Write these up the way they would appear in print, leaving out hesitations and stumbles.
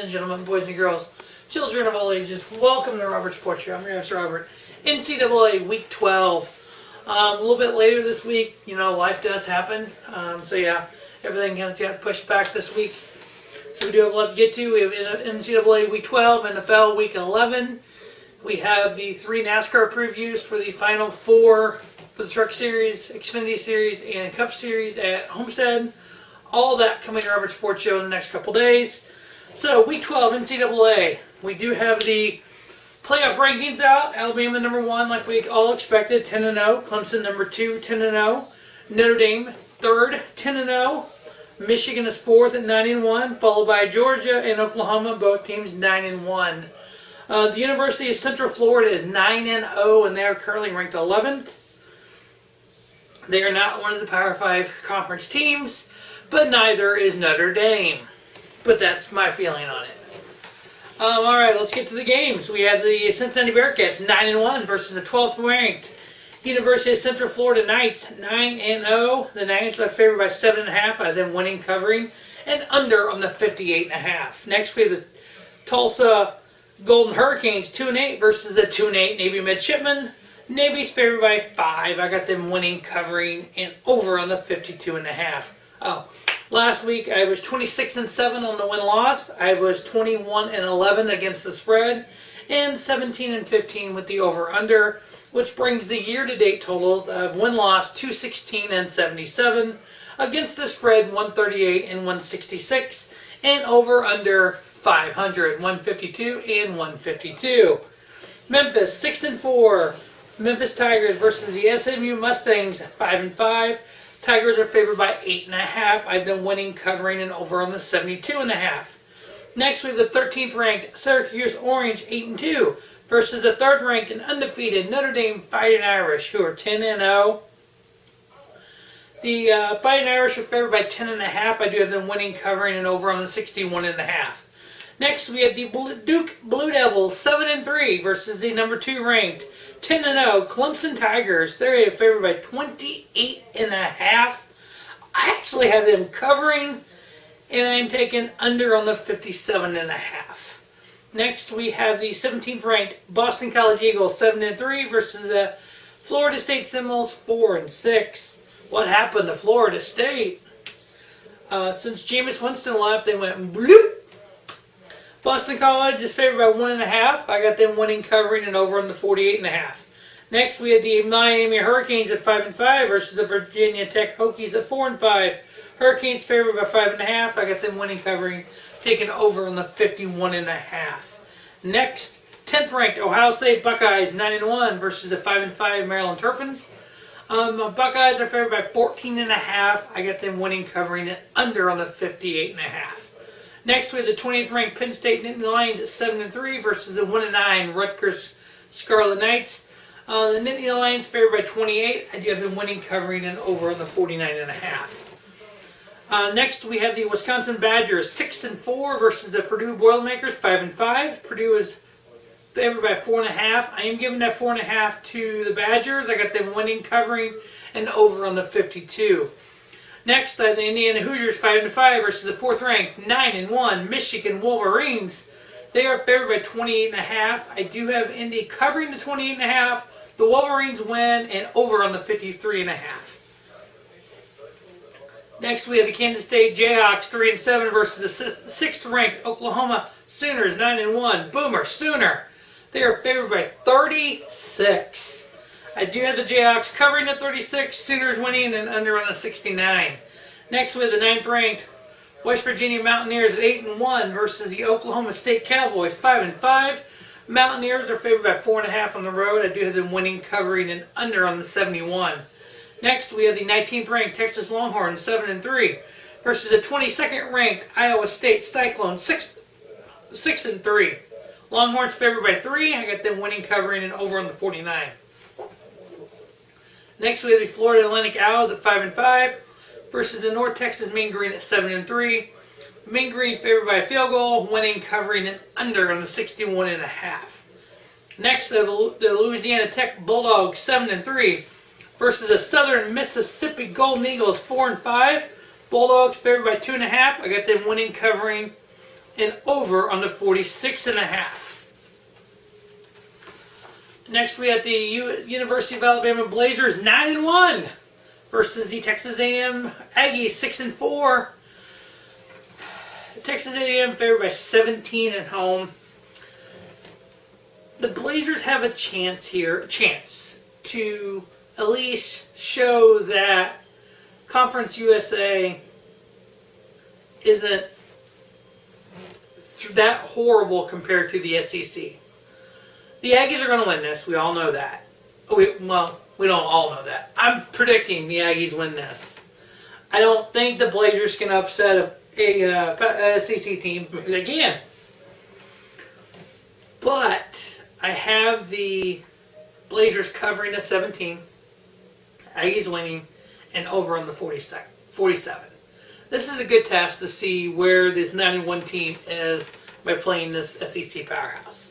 and gentlemen, boys and girls, children of all ages, welcome to Robert Sports Show. I'm your host, Robert. NCAA Week 12. A little bit later this week, life does happen. Everything kind of got pushed back this week. So we do have a lot to get to. We have NCAA Week 12, NFL Week 11. We have the 3 NASCAR previews for the Final Four for the Truck Series, Xfinity Series, and Cup Series at Homestead. All that coming to Robert Sports Show in the next couple days. So, Week 12, NCAA. We do have the playoff rankings out. Alabama number 1, like we all expected, 10-0. Clemson number 2, 10-0. Notre Dame, 3rd, 10-0. Michigan is 4th at 9-1, followed by Georgia and Oklahoma, both teams 9-1. The University of Central Florida is 9-0, and they are currently ranked 11th. They are not one of the Power 5 conference teams, but neither is Notre Dame. But that's my feeling on it. Alright, let's get to the games. We have the Cincinnati Bearcats 9-1 versus the 12th ranked University of Central Florida Knights 9-0. The Knights are favored by 7.5. I have them winning, covering, and under on the 58.5. Next we have the Tulsa Golden Hurricanes 2-8 versus the 2-8 Navy Midshipmen. Navy's favored by 5. I got them winning, covering, and over on the 52.5. Last week I was 26-7 on the win-loss. I was 21-11 against the spread, and 17-15 with the over/under, which brings the year-to-date totals of win-loss 216 and 77, against the spread 138 and 166, and over/under 500, 152 and 152. Memphis 6-4. Memphis Tigers versus the SMU Mustangs 5-5. Tigers are favored by 8.5. I've been winning, covering, and over on the 72.5. Next, we have the 13th ranked Syracuse Orange 8-2 versus the 3rd ranked and undefeated Notre Dame Fighting Irish, who are 10-0. The Fighting Irish are favored by 10.5. I do have them winning, covering, and over on the 61.5. Next, we have the Duke Blue Devils 7-3 versus the number 2 ranked 10-0 Clemson Tigers. They're favored by 28.5. I actually have them covering, and I'm taking under on the 57.5. Next, we have the 17th ranked Boston College Eagles 7-3 versus the Florida State Seminoles 4-6. What happened to Florida State? Since Jameis Winston left, they went bloop. Boston College is favored by 1.5. I got them winning, covering, and over on the 48.5. Next, we have the Miami Hurricanes at 5-5 versus the Virginia Tech Hokies at 4-5. Hurricanes favored by 5.5. I got them winning, covering, taking over on the 51.5. Next, 10th ranked Ohio State Buckeyes 9-1 versus the 5-5 Maryland Terrapins. Buckeyes are favored by 14.5. I got them winning, covering, and under on the 58.5. Next, we have the 20th ranked Penn State Nittany Lions at 7-3 versus the 1-9 Rutgers Scarlet Knights. The Nittany Lions favored by 28. I do have them winning, covering, and over on the 49.5. Next, we have the Wisconsin Badgers 6-4 versus the Purdue Boilermakers 5-5. Purdue is favored by 4.5. I am giving that 4.5 to the Badgers. I got them winning, covering, and over on the 52. Next, the Indiana Hoosiers 5-5 versus the 4th ranked 9-1 Michigan Wolverines. They are favored by 28.5. I do have Indy covering the 28.5. The Wolverines win, and over on the 53.5. Next, we have the Kansas State Jayhawks 3-7 versus the 6th ranked Oklahoma Sooners 9-1 Boomer Sooner. They are favored by 36. I do have the Jayhawks covering the 36, Sooners winning, and under on the 69. Next, we have the 9th ranked West Virginia Mountaineers at 8-1 versus the Oklahoma State Cowboys 5-5. Mountaineers are favored by 4.5 on the road. I do have them winning, covering, and under on the 71. Next, we have the 19th ranked Texas Longhorns 7-3 versus the 22nd ranked Iowa State Cyclones 6-3. Longhorns favored by 3. I got them winning, covering, and over on the 49. Next, we have the Florida Atlantic Owls at 5-5 versus the North Texas Mean Green at 7-3. Mean Green favored by a field goal, winning, covering, and under on the 61.5. Next, the Louisiana Tech Bulldogs 7-3 versus the Southern Mississippi Golden Eagles 4-5. Bulldogs favored by 2.5. I got them winning, covering, and over on the 46.5. Next, we have the University of Alabama Blazers 9-1 versus the Texas A&M Aggies 6-4. Texas A&M favored by 17 at home. The Blazers have a chance to at least show that Conference USA isn't that horrible compared to the SEC. The Aggies are going to win this. We all know that. We don't all know that. I'm predicting the Aggies win this. I don't think the Blazers can upset a SEC team again. But I have the Blazers covering the 17, Aggies winning, and over on the 47. This is a good test to see where this 9-1 team is by playing this SEC powerhouse.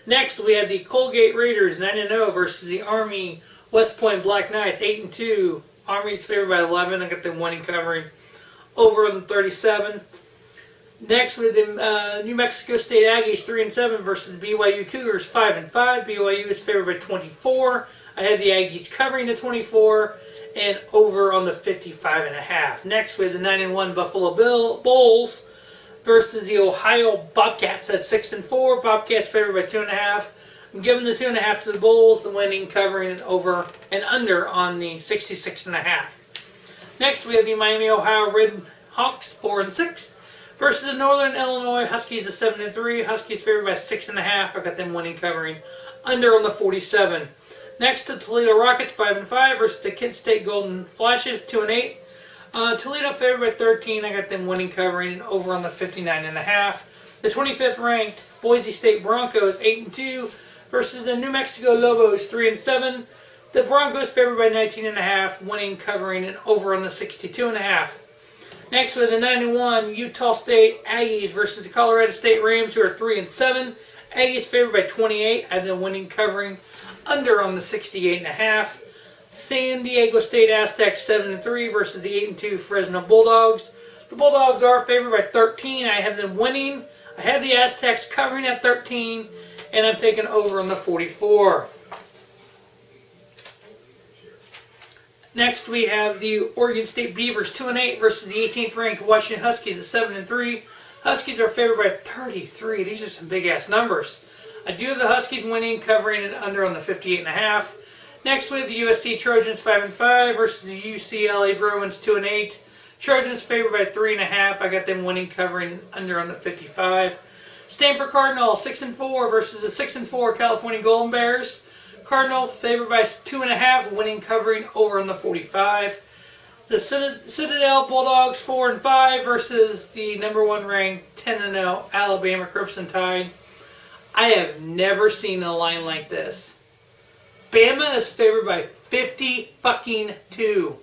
Next, we have the Colgate Raiders 9-0 versus the Army West Point Black Knights 8-2. Army's favored by 11. I got them winning, covering over on the 37. Next, with the New Mexico State Aggies 3-7 versus BYU Cougars 5-5. BYU is favored by 24. I have the Aggies covering the 24 and over on the 55.5. Next, with the 9-1 Buffalo Bulls versus the Ohio Bobcats at 6-4. Bobcats favored by 2.5. I'm giving the 2.5 to the Bulls, the winning, covering, and over and under on the 66.5. Next, we have the Miami Ohio Red Hawks 4-6 versus the Northern Illinois Huskies at 7-3. Huskies favored by 6.5. I got them winning, covering under on the 47. Next, the Toledo Rockets 5-5 versus the Kent State Golden Flashes 2-8. Toledo favored by 13. I got them winning, covering, and over on the 59.5. The 25th ranked Boise St Broncos 8-2 versus the New Mexico Lobos 3-7. The Broncos favored by 19.5, winning, covering, and over on the 62.5. Next, with the 9-1 Utah State Aggies versus the Colorado State Rams, who are 3-7. Aggies favored by 28. I have them winning, covering, under on the 68.5. San Diego State Aztecs 7-3 versus the 8-2 Fresno Bulldogs. The Bulldogs are favored by 13. I have them winning. I have the Aztecs covering at 13, and I'm taking over on the 44. Next, we have the Oregon State Beavers 2-8 versus the 18th ranked Washington Huskies at 7-3. Huskies are favored by 33. These are some big ass numbers. I do have the Huskies winning, covering, and under on the 58.5. Next, we have the USC Trojans 5-5 versus the UCLA Bruins 2-8. Trojans favored by 3.5. I got them winning, covering, under on the 55. Stanford Cardinal 6-4 versus the 6-4 California Golden Bears. Cardinal favored by 2.5, winning, covering, over on the 45. The Citadel Bulldogs 4-5 versus the number 1 ranked 10-0 Alabama Crimson Tide. I have never seen a line like this. Bama is favored by 50-2.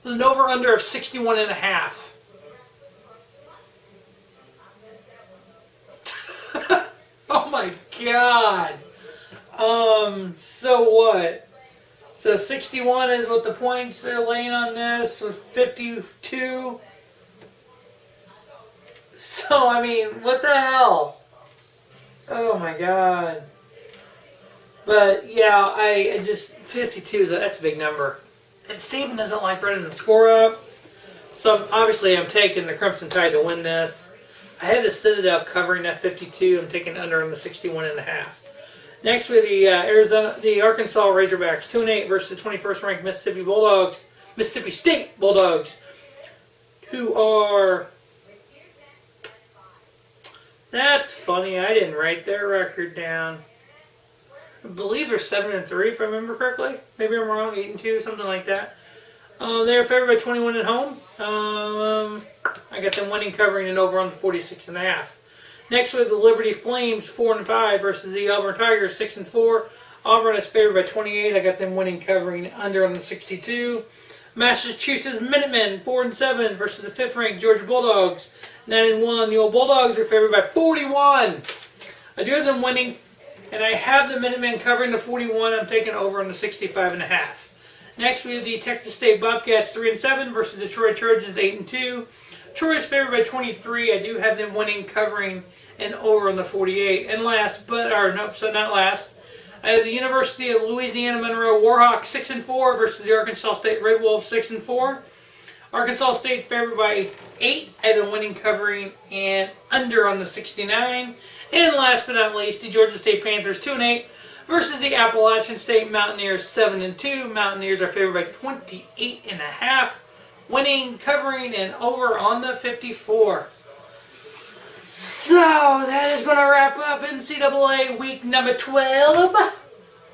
With an over-under of 61.5. Oh my God. So what? So 61 is what the points they're laying on this, with 52. So, I mean, what the hell? Oh my God. But, yeah, I just, 52, that's a big number. And Steven doesn't like running the score up. So, obviously, I'm taking the Crimson Tide to win this. I had the Citadel covering that 52. I'm taking under on the 61.5. Next, with the Arkansas Razorbacks 2-8 versus the 21st ranked Mississippi State Bulldogs, who are. That's funny. I didn't write their record down. I believe they're 7-3, if I remember correctly. Maybe I'm wrong. 8-2, something like that. They're favored by 21 at home. I got them winning, covering, and over on the 46.5. Next, we have the Liberty Flames 4-5 versus the Auburn Tigers 6-4. Auburn is favored by 28. I got them winning, covering, under on the 62. Massachusetts Minutemen 4-7 versus the 5th ranked Georgia Bulldogs 9-1. The old Bulldogs are favored by 41. I do have them winning, and I have the Minutemen covering the 41. I'm taking over on the 65.5. Next, we have the Texas State Bobcats 3-7 versus the Detroit Trojans 8-2. Troy is favored by 23. I do have them winning, covering, and over on the 48. And last, not last, I have the University of Louisiana Monroe Warhawks 6-4 versus the Arkansas State Red Wolves 6-4. Arkansas State favored by 8. I have them winning, covering, and under on the 69. And last but not least, the Georgia State Panthers 2-8 versus the Appalachian State Mountaineers 7-2. Mountaineers are favored by 28.5. Winning, covering, and over on the 54. So, that is going to wrap up NCAA week number 12. Like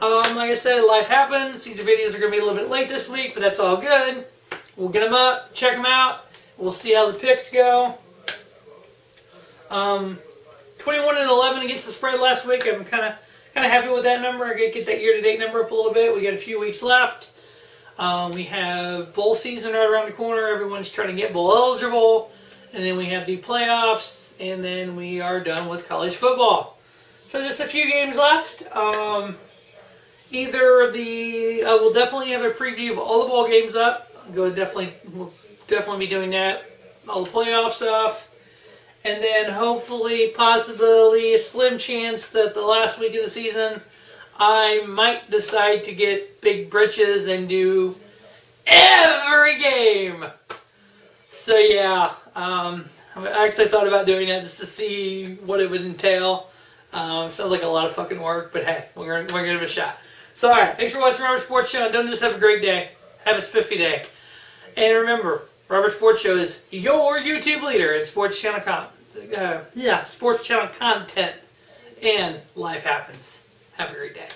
I said, life happens. These videos are going to be a little bit late this week, but that's all good. We'll get them up, check them out. We'll see how the picks go. 21-11 against the spread last week. I'm kind of happy with that number. I got to get that year-to-date number up a little bit. We got a few weeks left. We have bowl season right around the corner. Everyone's trying to get bowl eligible. And then we have the playoffs. And then we are done with college football. So just a few games left. I will definitely have a preview of all the bowl games up. We'll definitely be doing that. All the playoff stuff. And then hopefully, possibly, a slim chance that the last week of the season, I might decide to get big britches and do every game. So yeah, I actually thought about doing that just to see what it would entail. Sounds like a lot of fucking work, but hey, we're gonna give it a shot. So alright, thanks for watching Robert Sports Show. Don't just have a great day. Have a spiffy day. And remember, Robert Sports Show is your YouTube leader in sports channel content. And life happens. Have a great day.